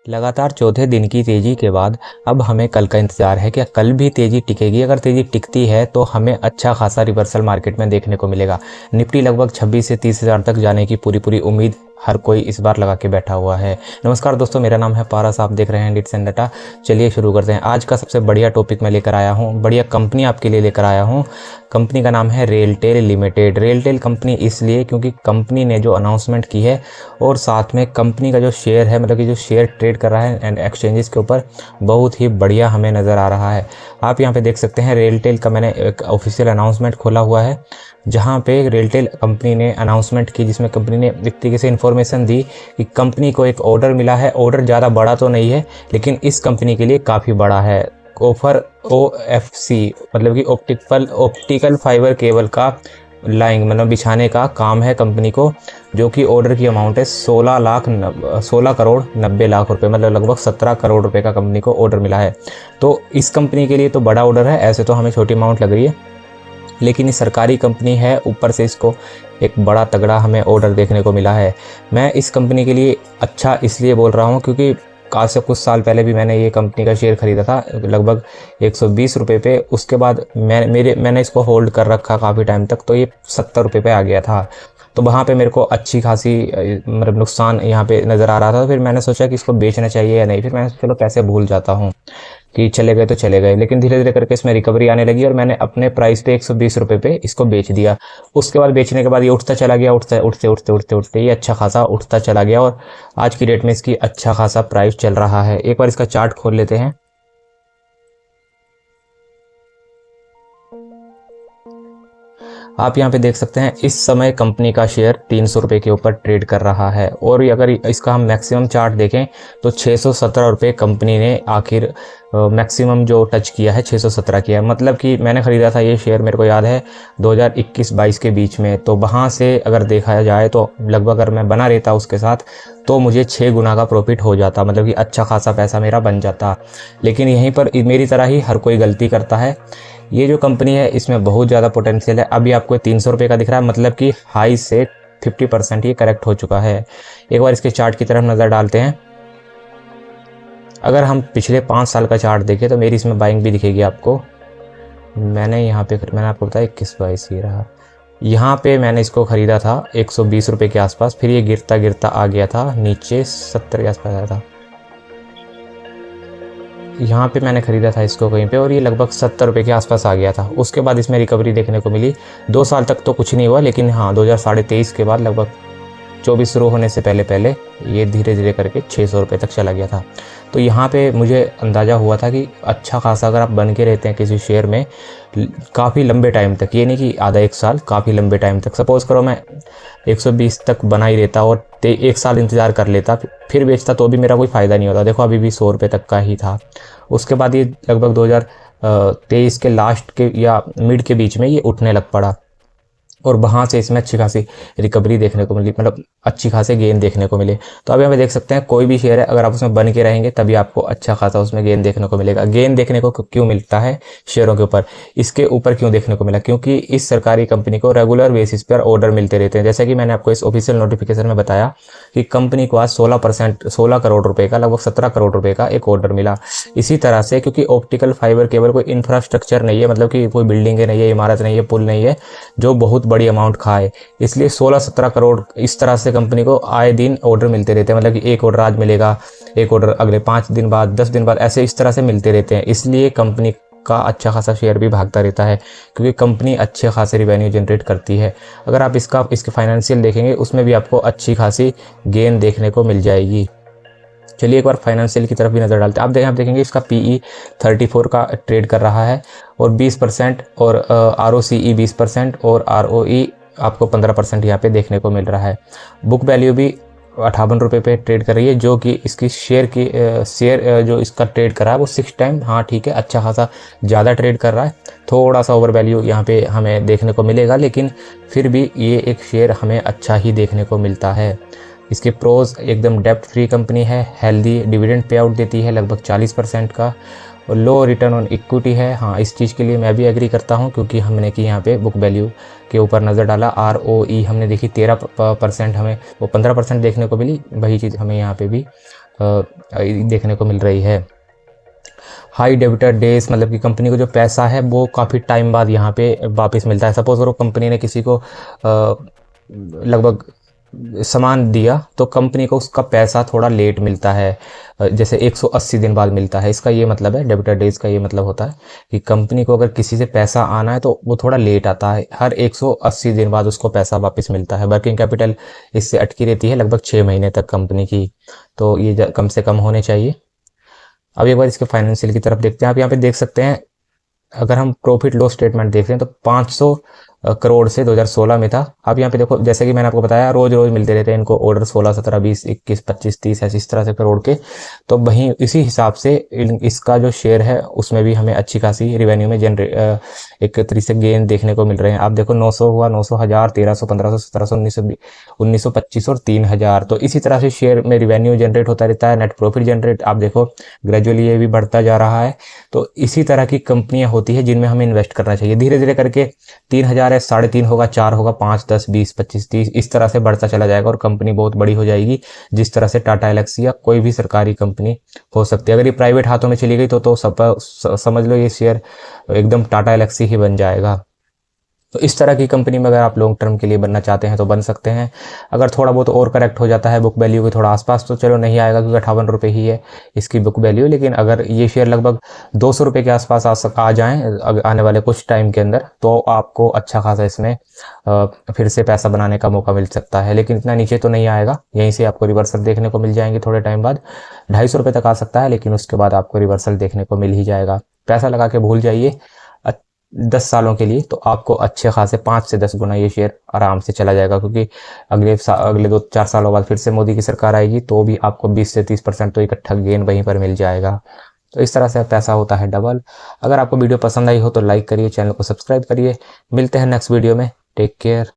लगातार चौथे दिन की तेज़ी के बाद अब हमें कल का इंतज़ार है कि कल भी तेज़ी टिकेगी। अगर तेज़ी टिकती है तो हमें अच्छा खासा रिवर्सल मार्केट में देखने को मिलेगा। निफ्टी लगभग 26 से 30 हज़ार तक जाने की पूरी उम्मीद हर कोई इस बार लगा के बैठा हुआ है। नमस्कार दोस्तों, मेरा नाम है पारस, आप देख रहे हैं डिट्स एंड डाटा। चलिए शुरू करते हैं। आज का सबसे बढ़िया टॉपिक मैं लेकर आया हूँ, बढ़िया कंपनी आपके लिए लेकर आया हूँ। कंपनी का नाम है रेलटेल लिमिटेड। रेलटेल कंपनी इसलिए क्योंकि कंपनी ने जो अनाउंसमेंट की है और साथ में कंपनी का जो शेयर है, मतलब कि जो शेयर ट्रेड कर रहा है एंड एक्सचेंजेस के ऊपर, बहुत ही बढ़िया हमें नज़र आ रहा है। आप यहाँ पे देख सकते हैं रेलटेल का मैंने एक ऑफिशियल अनाउंसमेंट खोला हुआ है, जहाँ पे रेलटेल कंपनी ने अनाउंसमेंट की, जिसमें कंपनी ने एक तरीके से इन्फॉर्मेशन दी कि कंपनी को एक ऑर्डर मिला है। ऑर्डर ज़्यादा बड़ा तो नहीं है, लेकिन इस कंपनी के लिए काफ़ी बड़ा है। ऑफर OFC मतलब कि ऑप्टिकल फाइबर केबल का लाइंग मतलब बिछाने का काम है कंपनी को, जो कि ऑर्डर की अमाउंट है 16 करोड़ 90 लाख रुपए, मतलब लगभग 17 करोड़ रुपए का कंपनी को ऑर्डर मिला है। तो इस कंपनी के लिए तो बड़ा ऑर्डर है। ऐसे तो हमें छोटी अमाउंट लग रही है, लेकिन ये सरकारी कंपनी है, ऊपर से इसको एक बड़ा तगड़ा हमें ऑर्डर देखने को मिला है। मैं इस कंपनी के लिए अच्छा इसलिए बोल रहा हूँ क्योंकि आज से कुछ साल पहले भी मैंने ये कंपनी का शेयर खरीदा था लगभग 120 रुपये पे। उसके बाद मैंने इसको होल्ड कर रखा काफ़ी टाइम तक, तो ये 70 रुपये पे आ गया था। तो वहाँ पे मेरे को अच्छी खासी मतलब नुकसान यहाँ पे नज़र आ रहा था। तो फिर मैंने सोचा कि इसको बेचना चाहिए या नहीं। फिर मैंने चलो पैसे भूल जाता हूँ कि चले गए तो चले गए, लेकिन धीरे धीरे करके इसमें रिकवरी आने लगी और मैंने अपने प्राइस पे 120 रुपये पे इसको बेच दिया। उसके बाद बेचने के बाद ये उठता चला गया, उठते ये अच्छा खासा उठता चला गया और आज की डेट में इसकी अच्छा खासा प्राइस चल रहा है। एक बार इसका चार्ट खोल लेते हैं। आप यहाँ पे देख सकते हैं इस समय कंपनी का शेयर 300 रुपये के ऊपर ट्रेड कर रहा है। और अगर इसका हम मैक्सिमम चार्ट देखें तो 617 रुपये कंपनी ने आखिर मैक्सिमम जो टच किया है 617 किया है। मतलब कि मैंने ख़रीदा था ये शेयर, मेरे को याद है 2021-22 के बीच में। तो वहाँ से अगर देखा जाए तो लगभग अगर मैं बना रहता उसके साथ तो मुझे 6 गुना का प्रॉफिट हो जाता, मतलब कि अच्छा खासा पैसा मेरा बन जाता। लेकिन यहीं पर मेरी तरह ही हर कोई गलती करता है। ये जो कंपनी है इसमें बहुत ज़्यादा पोटेंशियल है। अभी आपको 300 रुपये का दिख रहा है, मतलब कि हाई से 50% ये करेक्ट हो चुका है। एक बार इसके चार्ट की तरफ नज़र डालते हैं। अगर हम पिछले 5 साल का चार्ट देखें तो मेरी इसमें बाइंग भी दिखेगी आपको। मैंने आपको बताया 21-22 ये रहा। यहाँ पे मैंने इसको ख़रीदा था 120 रुपये के आसपास, फिर ये गिरता गिरता आ गया था नीचे 70 के आसपास आया था। यहाँ पे मैंने ख़रीदा था इसको कहीं पे और ये लगभग 70 रुपये के आसपास आ गया था। उसके बाद इसमें रिकवरी देखने को मिली। 2 साल तक तो कुछ नहीं हुआ, लेकिन हाँ 2023 के बाद लगभग 24 शुरू होने से पहले ये धीरे धीरे करके 600 रुपये तक चला गया था। तो यहाँ पे मुझे अंदाज़ा हुआ था कि अच्छा खासा अगर आप बन के रहते हैं किसी शेयर में काफ़ी लंबे टाइम तक, ये नहीं कि आधा 1 साल, काफ़ी लंबे टाइम तक, सपोज़ करो मैं 120 तक बना ही रहता और 1 साल इंतज़ार कर लेता फिर बेचता तो भी मेरा कोई फ़ायदा नहीं होता। देखो अभी भी 100 रुपये तक का ही था। उसके बाद ये लगभग 2023 के लास्ट के या मिड के बीच में ये उठने लग पड़ा और वहाँ से इसमें अच्छी खासी रिकवरी देखने को मिली, मतलब अच्छी खासे गेन देखने को मिले। तो अभी हमें देख सकते हैं कोई भी शेयर है, अगर आप उसमें बन के रहेंगे तभी आपको अच्छा खासा उसमें गेन देखने को मिलेगा। गेन देखने को क्यों मिलता है शेयरों के ऊपर, इसके ऊपर क्यों देखने को मिला? क्योंकि इस सरकारी कंपनी को रेगुलर बेसिस पर ऑर्डर मिलते रहते हैं। जैसे कि मैंने आपको इस ऑफिशियल नोटिफिकेशन में बताया कि कंपनी को आज 16 करोड़ रुपये का, लगभग 17 करोड़ रुपये का एक ऑर्डर मिला। इसी तरह से क्योंकि ऑप्टिकल फाइबर केबल कोई इंफ्रास्ट्रक्चर नहीं है, मतलब कि कोई बिल्डिंग नहीं है, इमारत नहीं है, पुल नहीं है जो बहुत बड़ी अमाउंट खाए, इसलिए 16-17 करोड़ इस तरह से कंपनी को आए दिन ऑर्डर मिलते रहते हैं। मतलब कि एक ऑर्डर आज मिलेगा, एक ऑर्डर अगले 5 दिन बाद, 10 दिन बाद, ऐसे इस तरह से मिलते रहते हैं। इसलिए कंपनी का अच्छा खासा शेयर भी भागता रहता है, क्योंकि कंपनी अच्छे खासे रिवेन्यू जनरेट करती है। अगर आप इसके फाइनेंशियल देखेंगे उसमें भी आपको अच्छी खासी गेन देखने को मिल जाएगी। चलिए एक बार फाइनेंशियल की तरफ भी नज़र डालते हैं। आप देखेंगे इसका PE 34 का ट्रेड कर रहा है और 20% और ROCE 20% और ROE आपको 15% यहाँ पे देखने को मिल रहा है। बुक वैल्यू भी 58 रुपये पे ट्रेड कर रही है, जो कि इसकी शेयर जो इसका ट्रेड कर रहा है वो 6 टाइम, हाँ ठीक है, अच्छा खासा ज़्यादा ट्रेड कर रहा है। थोड़ा सा ओवर वैल्यू यहाँ पे हमें देखने को मिलेगा, लेकिन फिर भी ये एक शेयर हमें अच्छा ही देखने को मिलता है। इसके प्रोज एकदम डेप्ट फ्री कंपनी है, हेल्दी डिविडेंड पे आउट देती है लगभग 40% का, और लो रिटर्न ऑन इक्विटी है। हाँ इस चीज़ के लिए मैं भी एग्री करता हूँ, क्योंकि हमने कि यहाँ पे बुक वैल्यू के ऊपर नज़र डाला, ROE हमने देखी 13%, हमें वो 15% देखने को मिली, वही चीज़ हमें यहाँ पे भी देखने को मिल रही है। हाई डेबिटर डेज मतलब कि कंपनी को जो पैसा है वो काफ़ी टाइम बाद यहाँ पे वापस मिलता है। सपोज़ करो कंपनी ने किसी को लगभग सामान दिया तो कंपनी को उसका पैसा थोड़ा लेट मिलता है, जैसे 180 दिन बाद मिलता है। इसका ये मतलब है, डेबिटर डेज का ये मतलब होता है कि कंपनी को अगर किसी से पैसा आना है तो वो थोड़ा लेट आता है, हर 180 दिन बाद उसको पैसा वापस मिलता है। वर्किंग कैपिटल इससे अटकी रहती है लगभग 6 महीने तक कंपनी की, तो ये कम से कम होने चाहिए। अब एक बार इसके फाइनेंशियल की तरफ देखते हैं। आप यहाँ पे देख सकते हैं, अगर हम प्रॉफिट लॉस स्टेटमेंट देख रहे हैं तो 500 करोड़ से 2016 में था। अब यहाँ पे देखो, जैसे कि मैंने आपको बताया, रोज रोज मिलते रहते हैं इनको ऑर्डर, 16, 17, 20, 21, 25, 30 ऐसे इस तरह से करोड़ के। तो वहीं इसी हिसाब से इसका जो शेयर है उसमें भी हमें अच्छी खासी रिवेन्यू में एक तरीके से गेन देखने को मिल रहे हैं। आप देखो 900 हुआ, 900, 1000, 1300, 1500, 1700, 1900, 2500 और 3000। तो इसी तरह से शेयर में रिवेन्यू जनरेट होता रहता है, नेट प्रॉफिट जनरेट आप देखो ग्रेजुअली ये भी बढ़ता जा रहा है। तो इसी तरह की कंपनियां होती है जिनमें हमें इन्वेस्ट करना चाहिए। धीरे धीरे करके 3000 है, 3.5 होगा, 4 होगा, 5, 10, 20, 25, 30 इस तरह से बढ़ता चला जाएगा और कंपनी बहुत बड़ी हो जाएगी, जिस तरह से टाटा एलेक्सी या कोई भी सरकारी कंपनी हो सकती है। अगर ये प्राइवेट हाथों में चली गई तो समझ लो ये शेयर एकदम टाटा एलेक्सी ही बन जाएगा। तो इस तरह की कंपनी में अगर आप लॉन्ग टर्म के लिए बनना चाहते हैं तो बन सकते हैं। अगर थोड़ा बहुत और करेक्ट हो जाता है बुक वैल्यू के थोड़ा आसपास तो चलो नहीं आएगा, क्योंकि 58 रुपये ही है इसकी बुक वैल्यू। लेकिन अगर ये शेयर लगभग 200 रुपये के आसपास आ जाएँ आने वाले कुछ टाइम के अंदर, तो आपको अच्छा खासा इसमें फिर से पैसा बनाने का मौका मिल सकता है। लेकिन इतना नीचे तो नहीं आएगा, यहीं से आपको रिवर्सल देखने को मिल जाएंगे थोड़े टाइम बाद। 250 रुपये तक आ सकता है, लेकिन उसके बाद आपको रिवर्सल देखने को मिल ही जाएगा। पैसा लगा के भूल जाइए 10 सालों के लिए, तो आपको अच्छे खासे 5 से 10 गुना ये शेयर आराम से चला जाएगा। क्योंकि अगले 2-4 सालों बाद फिर से मोदी की सरकार आएगी तो भी आपको 20 से 30% तो इकट्ठा गेन वहीं पर मिल जाएगा। तो इस तरह से पैसा होता है डबल। अगर आपको वीडियो पसंद आई हो तो लाइक करिए, चैनल को सब्सक्राइब करिए। मिलते हैं नेक्स्ट वीडियो में। Take care.